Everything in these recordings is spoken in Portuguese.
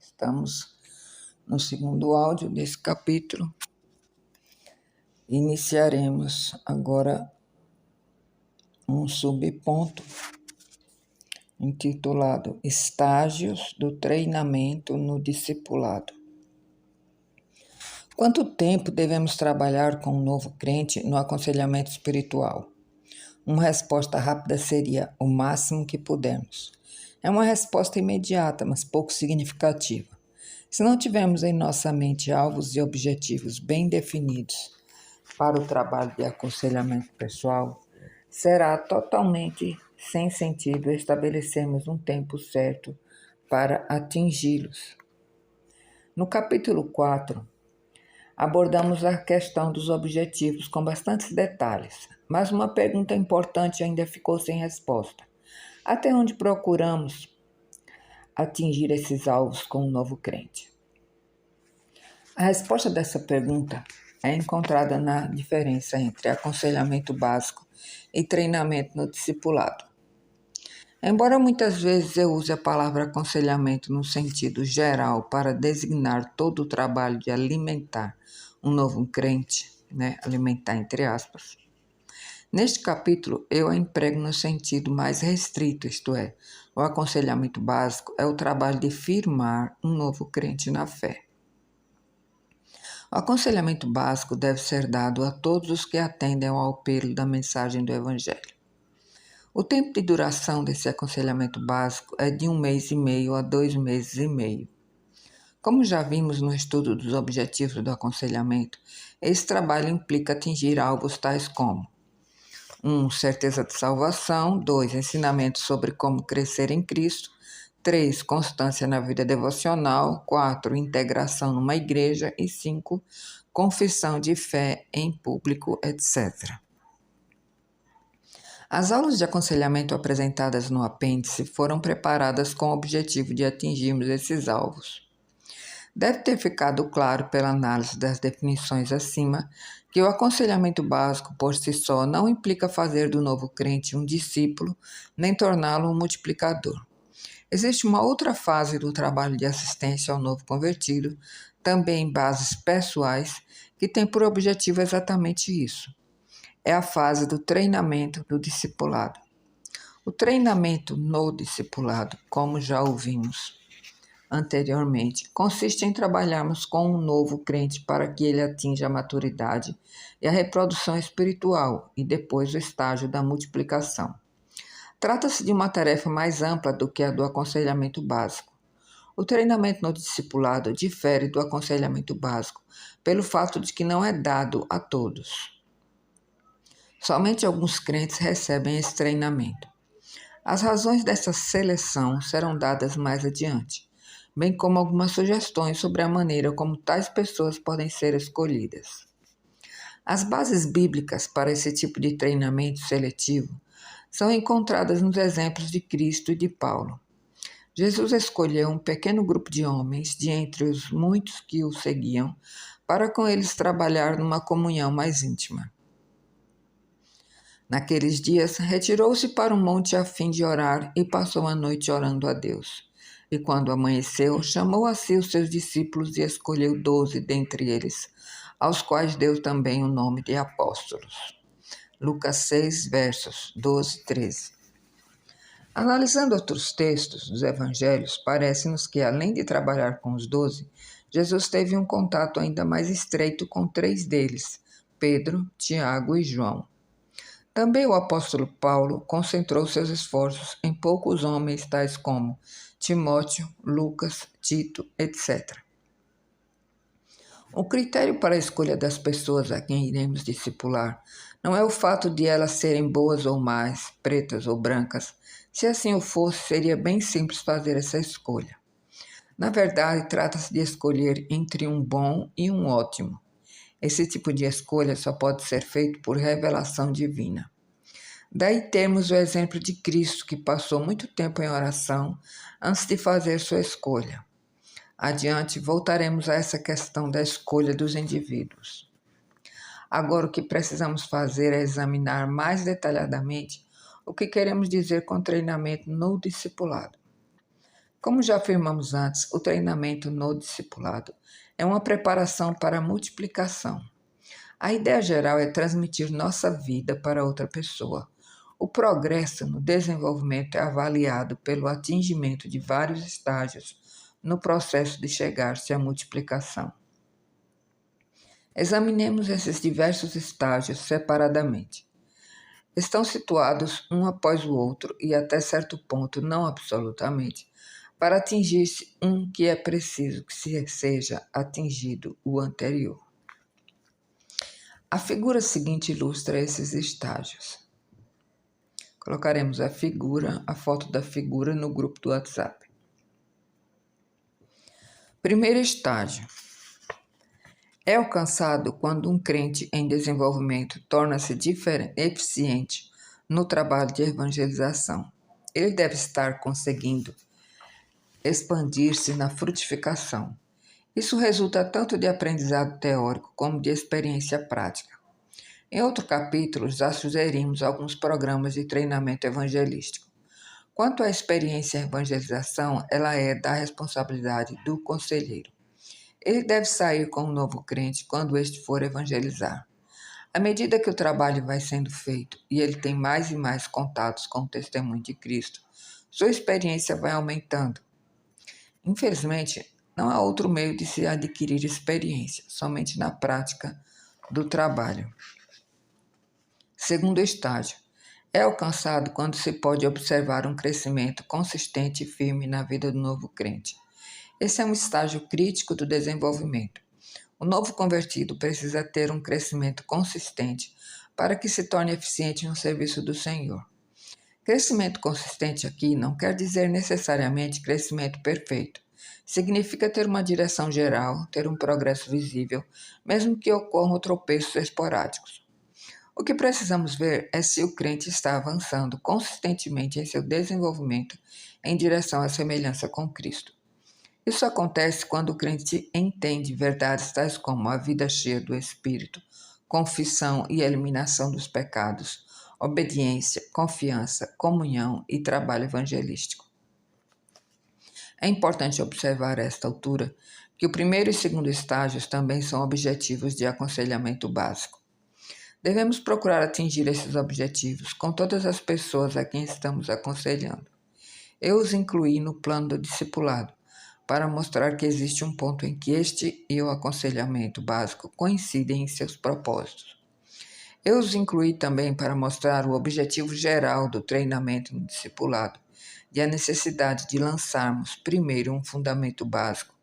Estamos no segundo áudio desse capítulo. Iniciaremos agora um subponto intitulado Estágios do Treinamento no Discipulado. Quanto tempo devemos trabalhar com um novo crente no aconselhamento espiritual? Uma resposta rápida seria o máximo que pudermos. É uma resposta imediata, mas pouco significativa. Se não tivermos em nossa mente alvos e objetivos bem definidos para o trabalho de aconselhamento pessoal, será totalmente sem sentido estabelecermos um tempo certo para atingi-los. No capítulo 4, abordamos a questão dos objetivos com bastantes detalhes, mas uma pergunta importante ainda ficou sem resposta. Até onde procuramos atingir esses alvos com um novo crente? A resposta dessa pergunta é encontrada na diferença entre aconselhamento básico e treinamento no discipulado. Embora muitas vezes eu use a palavra aconselhamento no sentido geral para designar todo o trabalho de alimentar um novo crente, alimentar entre aspas, neste capítulo eu a emprego no sentido mais restrito, isto é, o aconselhamento básico é o trabalho de firmar um novo crente na fé. O aconselhamento básico deve ser dado a todos os que atendem ao apelo da mensagem do Evangelho. O tempo de duração desse aconselhamento básico é de 1 mês e meio a 2 meses e meio. Como já vimos no estudo dos objetivos do aconselhamento, esse trabalho implica atingir alvos tais como 1. Certeza de salvação. 2. Ensinamentos sobre como crescer em Cristo. 3. Constância na vida devocional. 4. Integração numa igreja. E 5. Confissão de fé em público, etc. As aulas de aconselhamento apresentadas no apêndice foram preparadas com o objetivo de atingirmos esses alvos. Deve ter ficado claro pela análise das definições acima que o aconselhamento básico por si só não implica fazer do novo crente um discípulo, nem torná-lo um multiplicador. Existe uma outra fase do trabalho de assistência ao novo convertido, também em bases pessoais, que tem por objetivo exatamente isso. É a fase do treinamento do discipulado. O treinamento no discipulado, como já ouvimos anteriormente, consiste em trabalharmos com um novo crente para que ele atinja a maturidade e a reprodução espiritual e depois o estágio da multiplicação. Trata-se de uma tarefa mais ampla do que a do aconselhamento básico. O treinamento no discipulado difere do aconselhamento básico pelo fato de que não é dado a todos. Somente alguns crentes recebem esse treinamento. As razões dessa seleção serão dadas mais adiante, bem como algumas sugestões sobre a maneira como tais pessoas podem ser escolhidas. As bases bíblicas para esse tipo de treinamento seletivo são encontradas nos exemplos de Cristo e de Paulo. Jesus escolheu um pequeno grupo de homens, de entre os muitos que o seguiam, para com eles trabalhar numa comunhão mais íntima. Naqueles dias, retirou-se para um monte a fim de orar e passou a noite orando a Deus. E quando amanheceu, chamou a si os seus discípulos e escolheu 12 dentre eles, aos quais deu também o nome de apóstolos. Lucas 6, versos 12 e 13. Analisando outros textos dos evangelhos, parece-nos que, além de trabalhar com os 12, Jesus teve um contato ainda mais estreito com 3 deles, Pedro, Tiago e João. Também o apóstolo Paulo concentrou seus esforços em poucos homens tais como Timóteo, Lucas, Tito, etc. O critério para a escolha das pessoas a quem iremos discipular não é o fato de elas serem boas ou más, pretas ou brancas. Se assim o fosse, seria bem simples fazer essa escolha. Na verdade, trata-se de escolher entre um bom e um ótimo. Esse tipo de escolha só pode ser feito por revelação divina. Daí temos o exemplo de Cristo, que passou muito tempo em oração antes de fazer sua escolha. Adiante, voltaremos a essa questão da escolha dos indivíduos. Agora, o que precisamos fazer é examinar mais detalhadamente o que queremos dizer com treinamento no discipulado. Como já afirmamos antes, o treinamento no discipulado é uma preparação para a multiplicação. A ideia geral é transmitir nossa vida para outra pessoa. O progresso no desenvolvimento é avaliado pelo atingimento de vários estágios no processo de chegar-se à multiplicação. Examinemos esses diversos estágios separadamente. Estão situados um após o outro e até certo ponto, não absolutamente, para atingir-se um que é preciso que seja atingido o anterior. A figura seguinte ilustra esses estágios. Colocaremos a foto da figura no grupo do WhatsApp. Primeiro estágio. É alcançado quando um crente em desenvolvimento torna-se eficiente no trabalho de evangelização. Ele deve estar conseguindo expandir-se na frutificação. Isso resulta tanto de aprendizado teórico como de experiência prática. Em outro capítulo, já sugerimos alguns programas de treinamento evangelístico. Quanto à experiência em evangelização, ela é da responsabilidade do conselheiro. Ele deve sair com um novo crente quando este for evangelizar. À medida que o trabalho vai sendo feito e ele tem mais e mais contatos com o testemunho de Cristo, sua experiência vai aumentando. Infelizmente, não há outro meio de se adquirir experiência, somente na prática do trabalho. Segundo estágio. É alcançado quando se pode observar um crescimento consistente e firme na vida do novo crente. Esse é um estágio crítico do desenvolvimento. O novo convertido precisa ter um crescimento consistente para que se torne eficiente no serviço do Senhor. Crescimento consistente aqui não quer dizer necessariamente crescimento perfeito. Significa ter uma direção geral, ter um progresso visível, mesmo que ocorram tropeços esporádicos. O que precisamos ver é se o crente está avançando consistentemente em seu desenvolvimento em direção à semelhança com Cristo. Isso acontece quando o crente entende verdades tais como a vida cheia do Espírito, confissão e eliminação dos pecados, obediência, confiança, comunhão e trabalho evangelístico. É importante observar a esta altura que o primeiro e segundo estágios também são objetivos de aconselhamento básico. Devemos procurar atingir esses objetivos com todas as pessoas a quem estamos aconselhando. Eu os incluí no plano do discipulado, para mostrar que existe um ponto em que este e o aconselhamento básico coincidem em seus propósitos. Eu os incluí também para mostrar o objetivo geral do treinamento no discipulado e a necessidade de lançarmos primeiro um fundamento básico,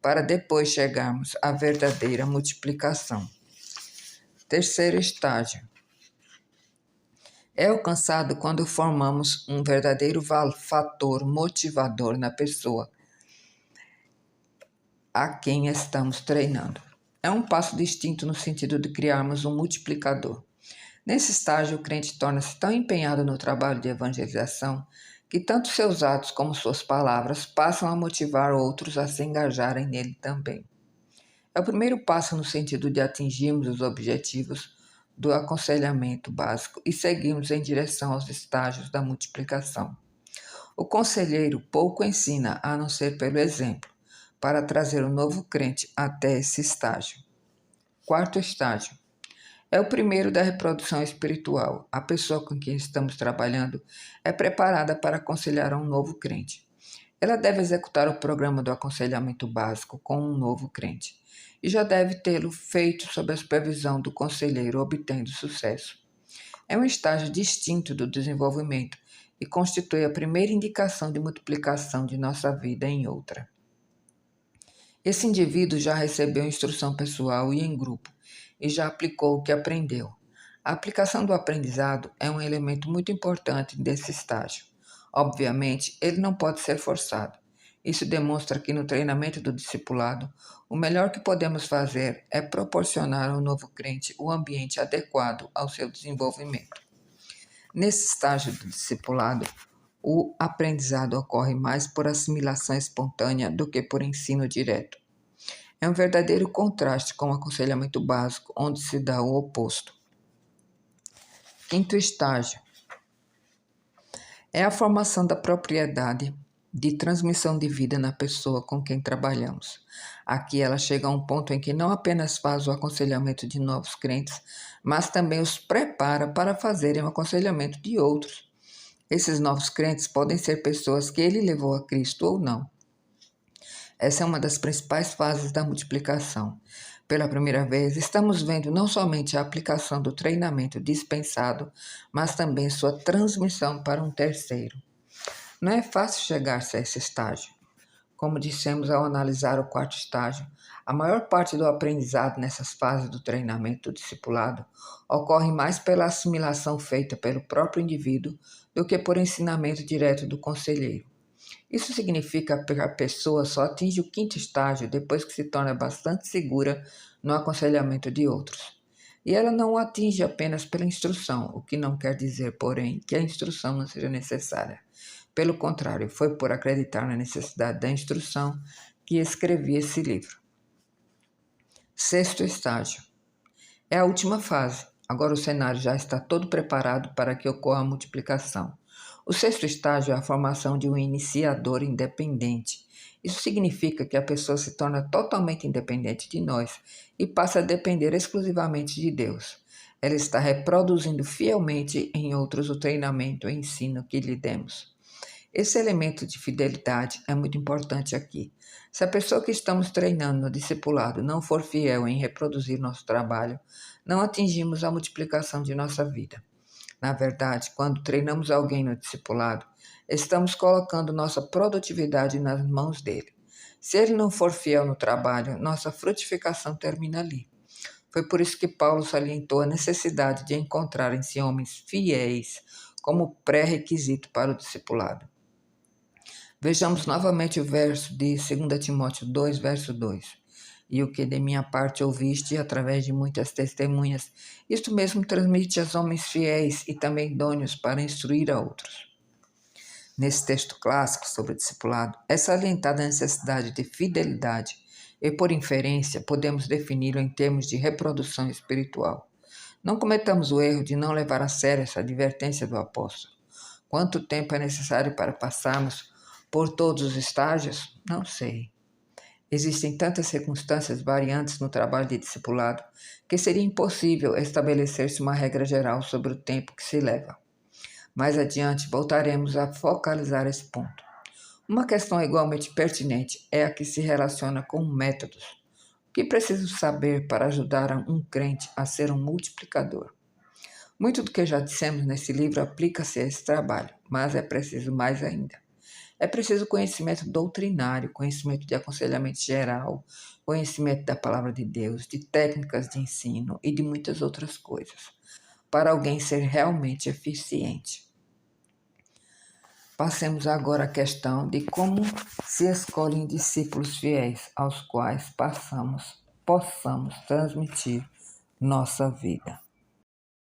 para depois chegarmos à verdadeira multiplicação. Terceiro estágio. É alcançado quando formamos um verdadeiro fator motivador na pessoa a quem estamos treinando. É um passo distinto no sentido de criarmos um multiplicador. Nesse estágio, o crente torna-se tão empenhado no trabalho de evangelização que tanto seus atos como suas palavras passam a motivar outros a se engajarem nele também. É o primeiro passo no sentido de atingirmos os objetivos do aconselhamento básico e seguirmos em direção aos estágios da multiplicação. O conselheiro pouco ensina a não ser pelo exemplo, para trazer o novo crente até esse estágio. Quarto estágio. É o primeiro da reprodução espiritual. A pessoa com quem estamos trabalhando é preparada para aconselhar um novo crente. Ela deve executar o programa do aconselhamento básico com um novo crente e já deve tê-lo feito sob a supervisão do conselheiro, obtendo sucesso. É um estágio distinto do desenvolvimento e constitui a primeira indicação de multiplicação de nossa vida em outra. Esse indivíduo já recebeu instrução pessoal e em grupo e já aplicou o que aprendeu. A aplicação do aprendizado é um elemento muito importante desse estágio. Obviamente, ele não pode ser forçado. Isso demonstra que no treinamento do discipulado, o melhor que podemos fazer é proporcionar ao novo crente o ambiente adequado ao seu desenvolvimento. Nesse estágio do discipulado, o aprendizado ocorre mais por assimilação espontânea do que por ensino direto. É um verdadeiro contraste com o aconselhamento básico, onde se dá o oposto. Quinto estágio. É a formação da propriedade de transmissão de vida na pessoa com quem trabalhamos. Aqui ela chega a um ponto em que não apenas faz o aconselhamento de novos crentes, mas também os prepara para fazerem o aconselhamento de outros. Esses novos crentes podem ser pessoas que ele levou a Cristo ou não. Essa é uma das principais fases da multiplicação. Pela primeira vez, estamos vendo não somente a aplicação do treinamento dispensado, mas também sua transmissão para um terceiro. Não é fácil chegar-se a esse estágio. Como dissemos ao analisar o quarto estágio, a maior parte do aprendizado nessas fases do treinamento do discipulado ocorre mais pela assimilação feita pelo próprio indivíduo do que por ensinamento direto do conselheiro. Isso significa que a pessoa só atinge o quinto estágio depois que se torna bastante segura no aconselhamento de outros. E ela não o atinge apenas pela instrução, o que não quer dizer, porém, que a instrução não seja necessária. Pelo contrário, foi por acreditar na necessidade da instrução que escrevi esse livro. Sexto estágio. É a última fase. Agora o cenário já está todo preparado para que ocorra a multiplicação. O sexto estágio é a formação de um iniciador independente. Isso significa que a pessoa se torna totalmente independente de nós e passa a depender exclusivamente de Deus. Ela está reproduzindo fielmente em outros o treinamento e ensino que lhe demos. Esse elemento de fidelidade é muito importante aqui. Se a pessoa que estamos treinando no discipulado não for fiel em reproduzir nosso trabalho, não atingimos a multiplicação de nossa vida. Na verdade, quando treinamos alguém no discipulado, estamos colocando nossa produtividade nas mãos dele. Se ele não for fiel no trabalho, nossa frutificação termina ali. Foi por isso que Paulo salientou a necessidade de encontrar-se homens fiéis como pré-requisito para o discipulado. Vejamos novamente o verso de 2 Timóteo 2, verso 2. E o que de minha parte ouviste através de muitas testemunhas, isto mesmo transmite aos homens fiéis e também idôneos para instruir a outros. Nesse texto clássico sobre o discipulado, é salientada a necessidade de fidelidade e, por inferência, podemos defini-lo em termos de reprodução espiritual. Não cometamos o erro de não levar a sério essa advertência do apóstolo. Quanto tempo é necessário para passarmos por todos os estágios? Não sei. Existem tantas circunstâncias variantes no trabalho de discipulado que seria impossível estabelecer-se uma regra geral sobre o tempo que se leva. Mais adiante voltaremos a focalizar esse ponto. Uma questão igualmente pertinente é a que se relaciona com métodos. O que preciso saber para ajudar um crente a ser um multiplicador? Muito do que já dissemos nesse livro aplica-se a esse trabalho, mas é preciso mais ainda. É preciso conhecimento doutrinário, conhecimento de aconselhamento geral, conhecimento da palavra de Deus, de técnicas de ensino e de muitas outras coisas, para alguém ser realmente eficiente. Passemos agora à questão de como se escolhem discípulos fiéis aos quais possamos transmitir nossa vida.